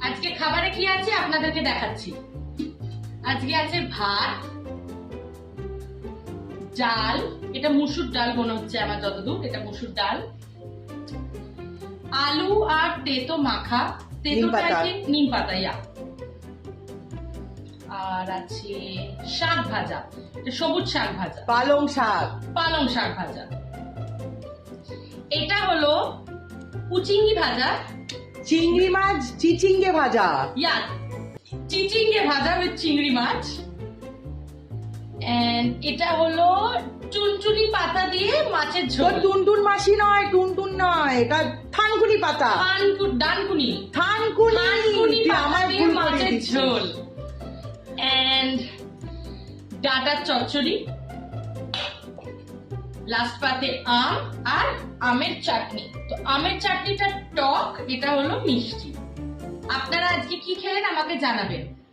আজকে খাবারে কি আছে আপনাদেরকে দেখাচ্ছি। আজকে আছে ভাত, ডাল, এটা মুসুর ডাল মনে হচ্ছে আমার যতদূর, এটা মুসুর ডাল, আলু আর তেতো মাখা, তেতোটা কি নিম পাতা, আর আছে শাক ভাজা, এটা সবুজ শাক ভাজা, পালং শাক ভাজা। এটা হলো পুচিঙ্গি ভাজা, চিংড়ি মাছ চিচিঙ্গে ভাজা, চিচিঙ্গে ভাজা উইথ চিংড়ি মাছ। এন্ড এটা হলো চুনচুনি পাতা দিয়ে মাছের তো ঝোল। টুনটুন মাসি নয়, টুনটুন নয়, এটা থানকুনি পাতা, ডানকুনি থানকুনি পাতা দিয়ে মাছের ঝোল। এন্ড ডাটার চচ্চড়ি, লাস্ট পাতে আম আর আমের চাটনি। তো আমের চাটনিটা টক, এটা হলো মিষ্টি। আপনারা আজকে কি খেলেন আমাকে জানাবেন।